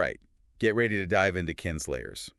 right, get ready to dive into Kinslayers.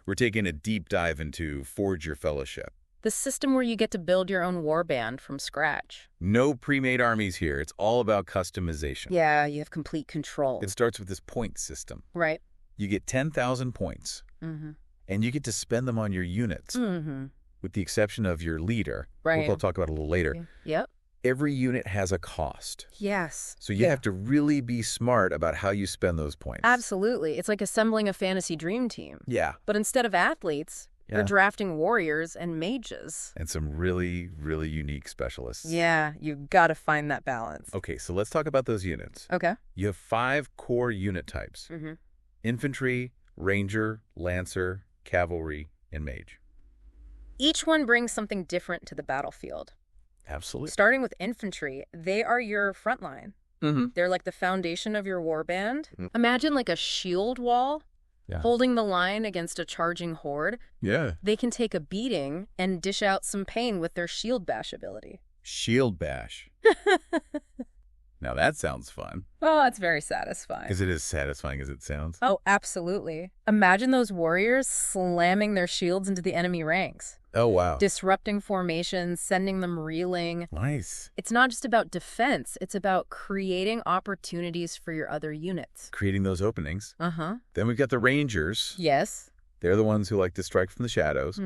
We're taking a deep dive into Forge Your Fellowship. The system where you get to build your own warband from scratch. No pre-made armies here. It's all about customization. Yeah, you have complete control. It starts with this point system. Right. You get 10,000 points, and you get to spend them on your units, with the exception of your leader, Right. which I'll talk about a little later. Yep. Every unit has a cost. Yes. So you have to really be smart about how you spend those points. Absolutely. It's like assembling a fantasy dream team. Yeah. But instead of athletes, you're drafting warriors and mages. And some really, really unique specialists. Yeah, you gotta find that balance. Okay, so let's talk about those units. Okay. You have 5 core unit types. Infantry, ranger, lancer, cavalry, and mage. Each one brings something different to the battlefield. Absolutely. Starting with infantry, they are your front line. They're like the foundation of your warband. Imagine like a shield wall holding the line against a charging horde. Yeah. They can take a beating and dish out some pain with their shield bash ability. Shield bash. Now that sounds fun. Oh, it's very satisfying. Is it as satisfying as it sounds? Oh, absolutely. Imagine those warriors slamming their shields into the enemy ranks. Oh, wow. Disrupting formations, sending them reeling. Nice. It's not just about defense. It's about creating opportunities for your other units. Creating those openings. Uh-huh. Then we've got the rangers. Yes. They're the ones who like to strike from the shadows.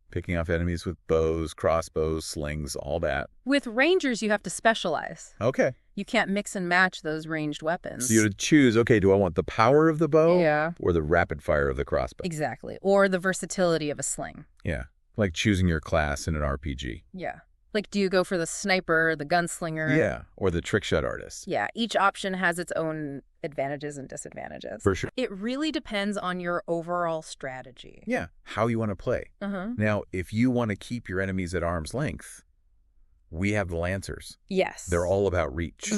Picking off enemies with bows, crossbows, slings, all that. With rangers, you have to specialize. Okay. You can't mix and match those ranged weapons. So you would choose, okay, do I want the power of the bow? Yeah. Or the rapid fire of the crossbow? Exactly. Or the versatility of a sling. Yeah. Like choosing your class in an RPG. Yeah. Like, do you go for the sniper, the gunslinger? Yeah. Or the trick shot artist. Yeah. Each option has its own advantages and disadvantages. For sure. It really depends on your overall strategy. Yeah. How you want to play. Now, if you want to keep your enemies at arm's length, we have the Lancers. Yes. They're all about reach.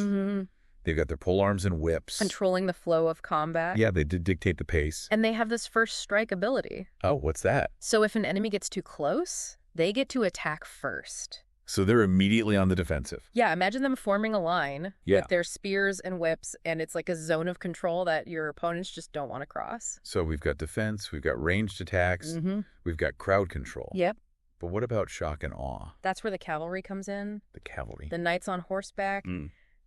They've got their polearms and whips. Controlling the flow of combat. Yeah, they did dictate the pace. And they have this first strike ability. Oh, what's that? So if an enemy gets too close, they get to attack first. So they're immediately on the defensive. Yeah, imagine them forming a line with their spears and whips, and it's like a zone of control that your opponents just don't want to cross. So we've got defense, we've got ranged attacks, we've got crowd control. Yep. But what about shock and awe? That's where the cavalry comes in. The cavalry. The knights on horseback,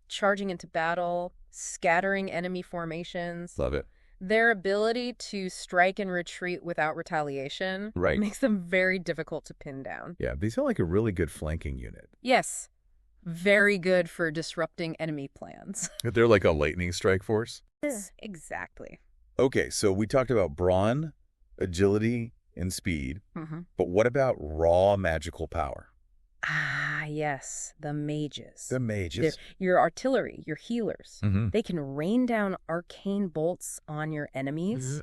charging into battle, scattering enemy formations. Love it. Their ability to strike and retreat without retaliation makes them very difficult to pin down. Yeah, they sound like a really good flanking unit. Yes. Very good for disrupting enemy plans. They're like a lightning strike force? Exactly. Okay, so we talked about brawn, agility, and speed. But what about raw magical power? Ah, yes. The mages. The mages. Your artillery, your healers. They can rain down arcane bolts on your enemies,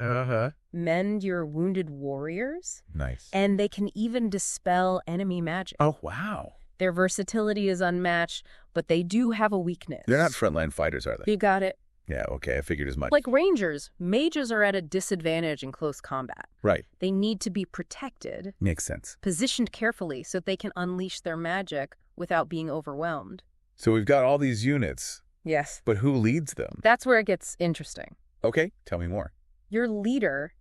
mend your wounded warriors. Nice. And they can even dispel enemy magic. Oh, wow. Their versatility is unmatched, but they do have a weakness. They're not frontline fighters, are they? You got it. Yeah, okay, I figured as much. Like rangers, mages are at a disadvantage in close combat. Right. They need to be protected. Makes sense. Positioned carefully so they can unleash their magic without being overwhelmed. So we've got all these units. Yes. But who leads them? That's where it gets interesting. Okay, tell me more. Your leader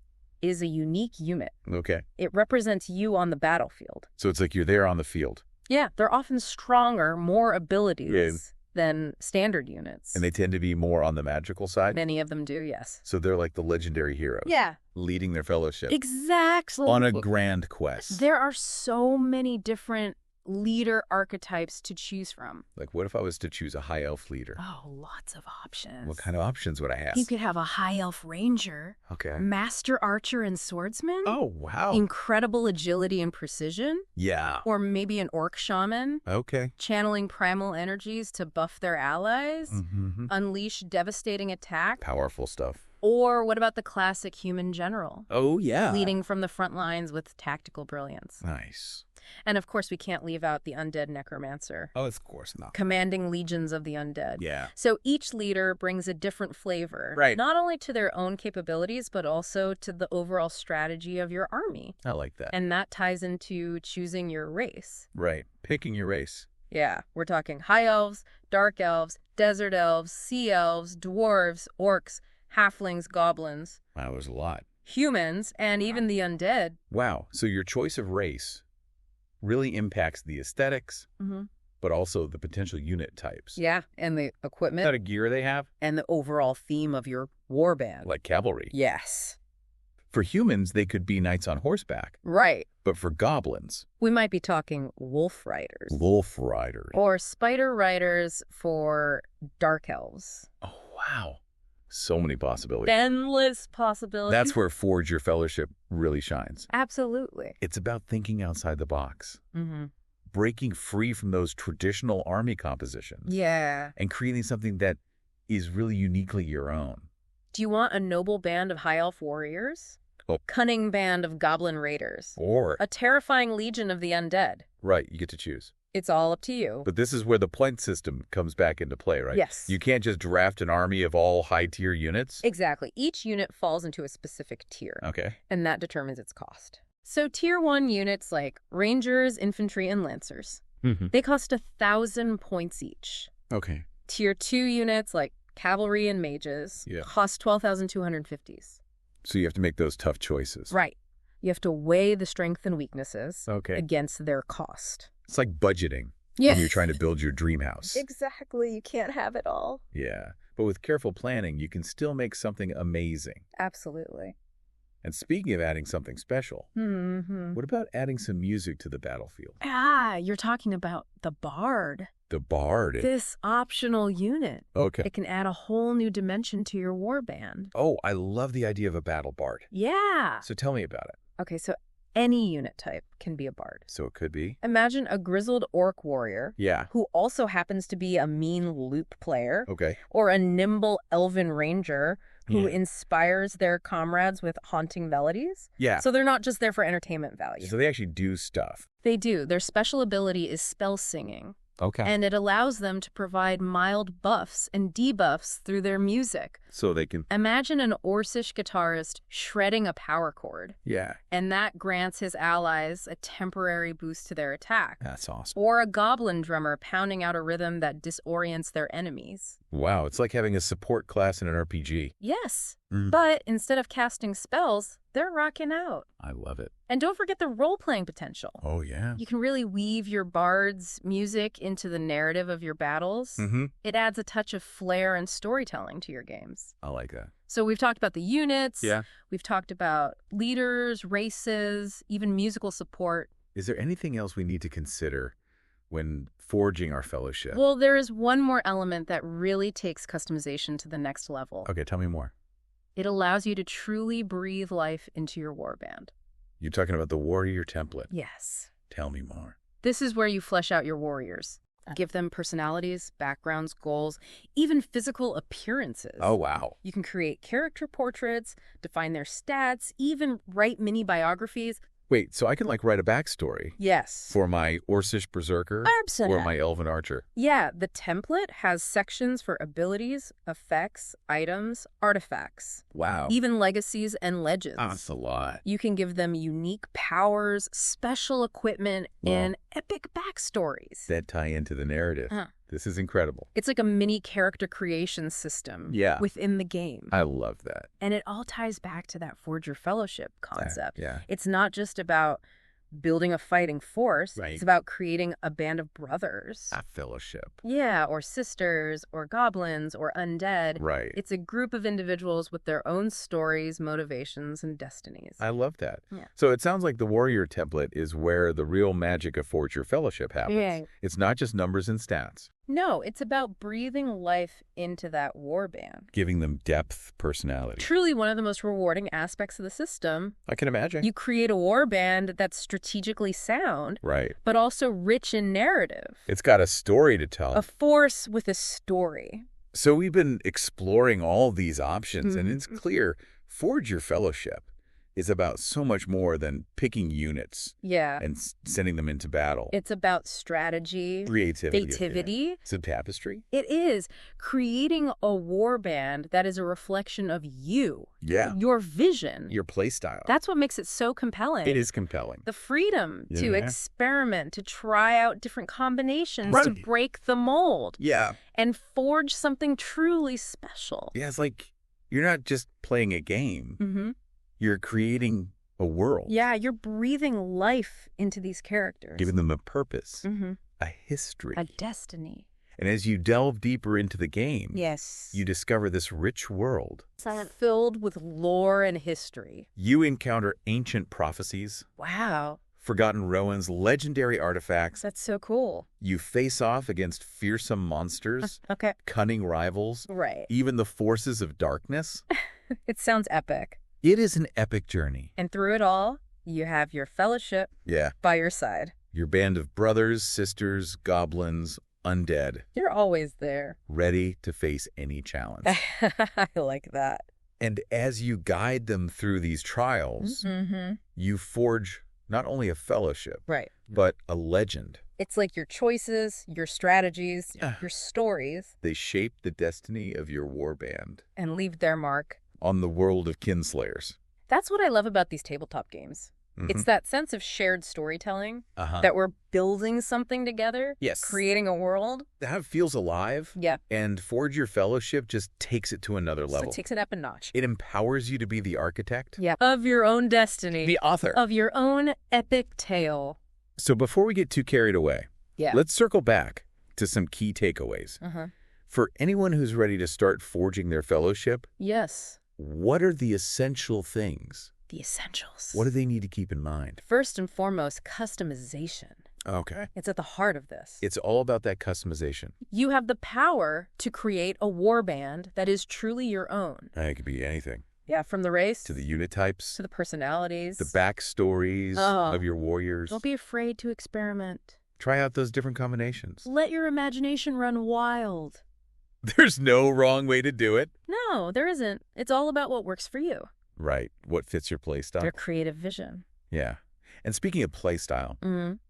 is a unique unit. Okay. It represents you on the battlefield. So it's like you're there on the field. Yeah, they're often stronger, more abilities than standard units. And they tend to be more on the magical side? Many of them do, yes. So they're like the legendary heroes. Yeah. Leading their fellowship. Exactly. On a grand quest. There are so many different leader archetypes to choose from. Like, what if I was to choose a high elf leader? Oh, lots of options. What kind of options would I have? You could have a high elf ranger. Okay. Master archer and swordsman. Oh, wow. Incredible agility and precision. Yeah. Or maybe an orc shaman. Okay. Channeling primal energies to buff their allies. Unleash devastating attack. Powerful stuff. Or what about the classic human general? Oh, yeah. Leading from the front lines with tactical brilliance. Nice. And of course, we can't leave out the undead necromancer. Oh, of course not. Commanding legions of the undead. Yeah. So each leader brings a different flavor. Right. Not only to their own capabilities, but also to the overall strategy of your army. I like that. And that ties into choosing your race. Right. Picking your race. Yeah. We're talking high elves, dark elves, desert elves, sea elves, dwarves, orcs, halflings, goblins. Wow, there's a lot. Humans, and even the undead. Wow, so your choice of race really impacts the aesthetics, but also the potential unit types. Yeah, and the equipment. What kind of gear they have? And the overall theme of your warband. Like cavalry. Yes. For humans, they could be knights on horseback. Right. But for goblins... we might be talking wolf riders. Wolf riders. Or spider riders for dark elves. Oh, wow. So many possibilities. Endless possibilities. That's where Forge Your Fellowship really shines. Absolutely. It's about thinking outside the box. Breaking free from those traditional army compositions. Yeah. And creating something that is really uniquely your own. Do you want a noble band of high elf warriors? Oh. Cunning band of goblin raiders? Or a terrifying legion of the undead? Right, you get to choose. It's all up to you. But this is where the point system comes back into play, right? Yes. You can't just draft an army of all high-tier units? Exactly. Each unit falls into a specific tier. Okay. And that determines its cost. So tier 1 units like rangers, infantry, and lancers, they cost 1,000 points each. Okay. Tier 2 units like cavalry and mages cost 12,250s. So you have to make those tough choices. Right. You have to weigh the strengths and weaknesses against their cost. It's like budgeting when you're trying to build your dream house. Exactly. You can't have it all. Yeah. But with careful planning, you can still make something amazing. Absolutely. And speaking of adding something special, what about adding some music to the battlefield? Ah, you're talking about the bard. The bard. This optional unit. Okay. It can add a whole new dimension to your warband. Oh, I love the idea of a battle bard. Yeah. So tell me about it. Okay, so any unit type can be a bard. So it could be? Imagine a grizzled orc warrior. Yeah. Who also happens to be a mean loop player. Okay. Or a nimble elven ranger who inspires their comrades with haunting melodies. Yeah. So they're not just there for entertainment value. So they actually do stuff. They do. Their special ability is spell singing. Okay. And it allows them to provide mild buffs and debuffs through their music. So they can... Imagine an Orcish guitarist shredding a power chord. Yeah. And that grants his allies a temporary boost to their attack. That's awesome. Or a goblin drummer pounding out a rhythm that disorients their enemies. Wow, it's like having a support class in an RPG. Yes. But instead of casting spells, they're rocking out. I love it. And don't forget the role-playing potential. Oh, yeah. You can really weave your bard's music into the narrative of your battles. It adds a touch of flair and storytelling to your games. I like that. So we've talked about the units. Yeah. We've talked about leaders, races, even musical support. Is there anything else we need to consider when forging our fellowship? Well, there is one more element that really takes customization to the next level. Okay, tell me more. It allows you to truly breathe life into your warband. You're talking about the warrior template? Yes. Tell me more. This is where you flesh out your warriors. Give them personalities, backgrounds, goals, even physical appearances. Oh, wow. You can create character portraits, define their stats, even write mini biographies. Wait, so I can write a backstory? Yes. For my Orcish berserker? Absolutely. Or my elven archer? Yeah, the template has sections for abilities, effects, items, artifacts. Wow. Even legacies and legends. That's a lot. You can give them unique powers, special equipment, and epic backstories. That tie into the narrative. This is incredible. It's like a mini character creation system within the game. I love that. And it all ties back to that Forge Your Fellowship concept. Yeah. It's not just about building a fighting force. Right. It's about creating a band of brothers. A fellowship. Yeah, or sisters, or goblins, or undead. Right. It's a group of individuals with their own stories, motivations, and destinies. I love that. Yeah. So it sounds like the warrior template is where the real magic of Forge Your Fellowship happens. Yeah. It's not just numbers and stats. No, it's about breathing life into that warband. Giving them depth, personality. Truly one of the most rewarding aspects of the system. I can imagine. You create a warband that's strategically sound, right, but also rich in narrative. It's got a story to tell. A force with a story. So we've been exploring all these options, and it's clear Forge Your Fellowship is about so much more than picking units and sending them into battle. It's about strategy, creativity. It's a tapestry. It is creating a warband that is a reflection of you. Yeah. Your vision. Your play style. That's what makes it so compelling. It is compelling. The freedom to experiment, to try out different combinations, to break the mold. Yeah. And forge something truly special. Yeah, it's like you're not just playing a game. You're creating a world. Yeah, you're breathing life into these characters. Giving them a purpose, a history. A destiny. And as you delve deeper into the game, yes, you discover this rich world. Filled with lore and history. You encounter ancient prophecies. Wow. Forgotten Rowan's legendary artifacts. That's so cool. You face off against fearsome monsters. Okay. Cunning rivals. Right. Even the forces of darkness. It sounds epic. It is an epic journey. And through it all, you have your fellowship by your side. Your band of brothers, sisters, goblins, undead. You're always there. Ready to face any challenge. I like that. And as you guide them through these trials, you forge not only a fellowship, but a legend. It's like your choices, your strategies, your stories. They shape the destiny of your warband. And leave their mark on the world of Kinslayers. That's what I love about these tabletop games. It's that sense of shared storytelling, that we're building something together, creating a world. That feels alive. Yeah. And Forge Your Fellowship just takes it to another level. So it takes it up a notch. It empowers you to be the architect. Yeah. Of your own destiny. The author. Of your own epic tale. So before we get too carried away, let's circle back to some key takeaways. For anyone who's ready to start forging their fellowship, what are the essential things? The essentials. What do they need to keep in mind? First and foremost, customization. Okay. It's at the heart of this. It's all about that customization. You have the power to create a warband that is truly your own. It could be anything. Yeah, from the race. To the unit types. To the personalities. The backstories of your warriors. Don't be afraid to experiment. Try out those different combinations. Let your imagination run wild. There's no wrong way to do it. No, there isn't. It's all about what works for you. Right. What fits your play style. Your creative vision. Yeah. And speaking of play style,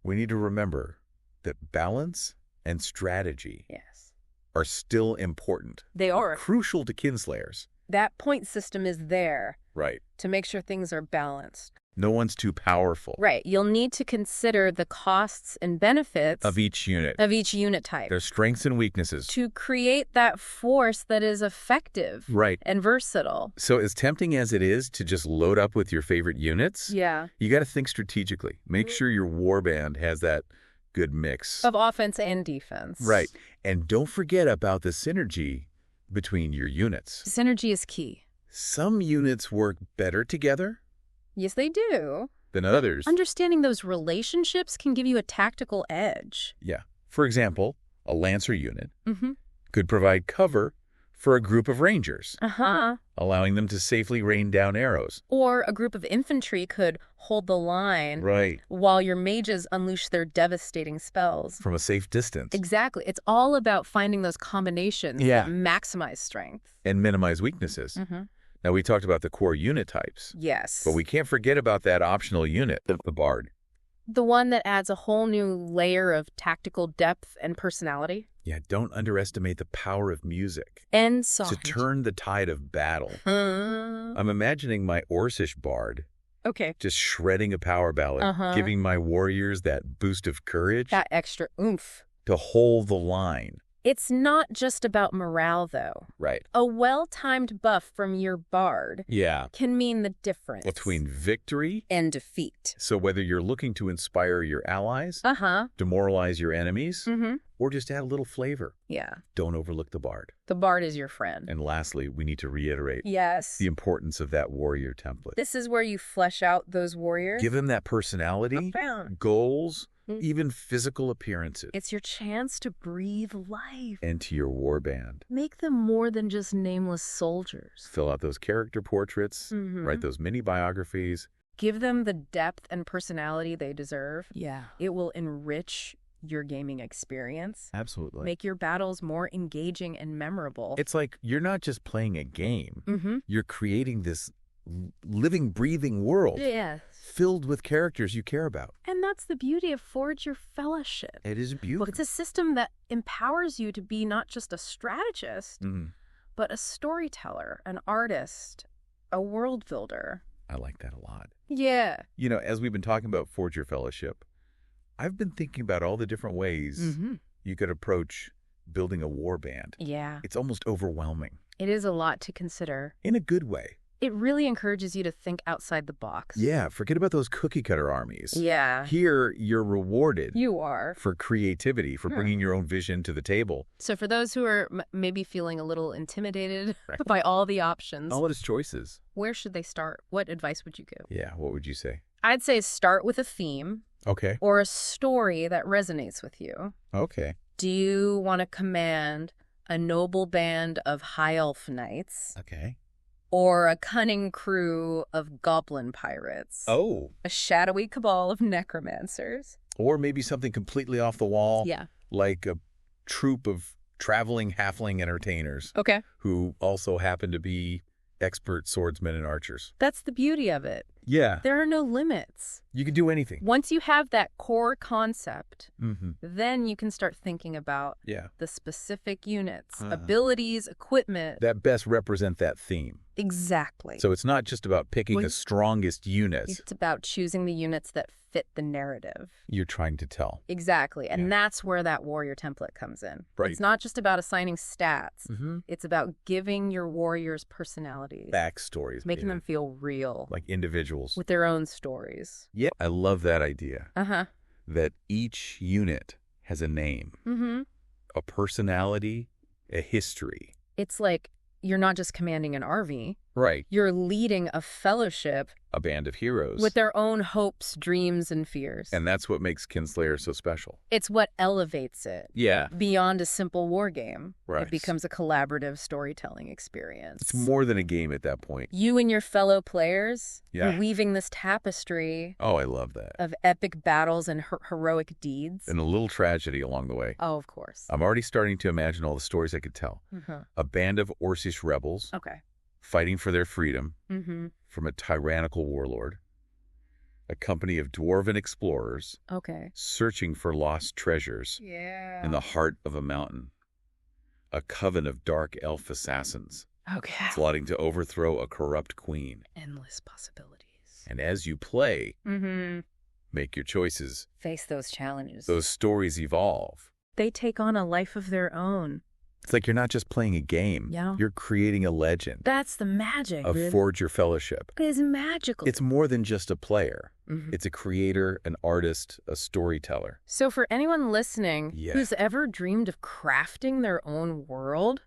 we need to remember that balance and strategy are still important. They are. Crucial to Kinslayers. That point system is there. Right. To make sure things are balanced. No one's too powerful. Right. You'll need to consider the costs and benefits of each unit. Of each unit type. Their strengths and weaknesses. To create that force that is effective. Right. And versatile. So as tempting as it is to just load up with your favorite units, you got to think strategically. Make sure your warband has that good mix. Of offense and defense. Right. And don't forget about the synergy between your units. Synergy is key. Some units work better together. Yes, they do. Than others. Understanding those relationships can give you a tactical edge. Yeah. For example, a Lancer unit could provide cover for a group of Rangers, allowing them to safely rain down arrows. Or a group of infantry could hold the line while your mages unleash their devastating spells. From a safe distance. Exactly. It's all about finding those combinations that maximize strength. And minimize weaknesses. Now, we talked about the core unit types. Yes. But we can't forget about that optional unit, the Bard. The one that adds a whole new layer of tactical depth and personality. Yeah, don't underestimate the power of music. And song. To turn the tide of battle. I'm imagining my Orcish Bard. Just shredding a power ballad, giving my warriors that boost of courage. That extra oomph. To hold the line. It's not just about morale, though. Right. A well-timed buff from your bard can mean the difference between victory and defeat. So whether you're looking to inspire your allies, demoralize your enemies, or just add a little flavor, don't overlook the bard. The bard is your friend. And lastly, we need to reiterate the importance of that warrior template. This is where you flesh out those warriors. Give them that personality, goals, even physical appearances. It's your chance to breathe life. Into your warband. Make them more than just nameless soldiers. Fill out those character portraits, write those mini biographies. Give them the depth and personality they deserve. Yeah. It will enrich your gaming experience. Absolutely. Make your battles more engaging and memorable. It's like you're not just playing a game. You're creating this living, breathing world. Filled with characters you care about. And that's the beauty of Forge Your Fellowship. It is beautiful. Well, it's a system that empowers you to be not just a strategist, but a storyteller, an artist, a world builder. I like that a lot. Yeah. You know, as we've been talking about Forge Your Fellowship, I've been thinking about all the different ways you could approach building a warband. Yeah. It's almost overwhelming. It is a lot to consider. In a good way. It really encourages you to think outside the box. Yeah, forget about those cookie-cutter armies. Yeah. Here, you're rewarded. You are. For creativity, for bringing your own vision to the table. So for those who are maybe feeling a little intimidated by all the options. All of his choices. Where should they start? What advice would you give? Yeah, what would you say? I'd say start with a theme. Okay. Or a story that resonates with you. Okay. Do you want to command a noble band of high elf knights? Okay. Or a cunning crew of goblin pirates? Oh. A shadowy cabal of necromancers? Or maybe something completely off the wall. Yeah. Like a troupe of traveling halfling entertainers. Okay. Who also happen to be expert swordsmen and archers. That's the beauty of it. Yeah. There are no limits. You can do anything. Once you have that core concept, then you can start thinking about the specific units, abilities, equipment. That best represent that theme. Exactly. So it's not just about picking the strongest units. It's about choosing the units that fit the narrative you're trying to tell. Exactly. And that's where that warrior template comes in. Right. It's not just about assigning stats. It's about giving your warriors personalities. Backstories. Making them feel real. Like individuals. With their own stories. Yeah. I love that idea. Uh-huh. That each unit has a name. A personality, a history. It's like you're not just commanding an RV. Right. You're leading a fellowship. A band of heroes. With their own hopes, dreams, and fears. And that's what makes Kinslayers so special. It's what elevates it. Yeah. Beyond a simple war game. Right. It becomes a collaborative storytelling experience. It's more than a game at that point. You and your fellow players are weaving this tapestry. Oh, I love that. Of epic battles and heroic deeds. And a little tragedy along the way. Oh, of course. I'm already starting to imagine all the stories I could tell. A band of Orcish rebels. Okay. Fighting for their freedom from a tyrannical warlord. A company of dwarven explorers searching for lost treasures in the heart of a mountain. A coven of dark elf assassins plotting to overthrow a corrupt queen. Endless possibilities. And as you play, make your choices. Face those challenges. Those stories evolve. They take on a life of their own. It's like you're not just playing a game. Yeah. You're creating a legend. That's the magic. Of Forge Your Fellowship. It is magical. It's more than just a player. It's a creator, an artist, a storyteller. So for anyone listening who's ever dreamed of crafting their own world,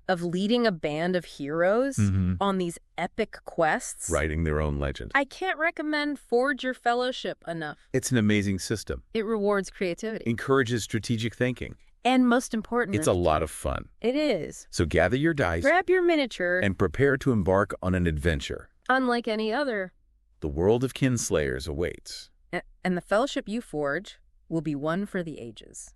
of leading a band of heroes on these epic quests, writing their own legend, I can't recommend Forge Your Fellowship enough. It's an amazing system. It rewards creativity. Encourages strategic thinking. And most important, it's a lot of fun. It is. So gather your dice, grab your miniature, and prepare to embark on an adventure. Unlike any other. The world of Kinslayers awaits. And the fellowship you forge will be one for the ages.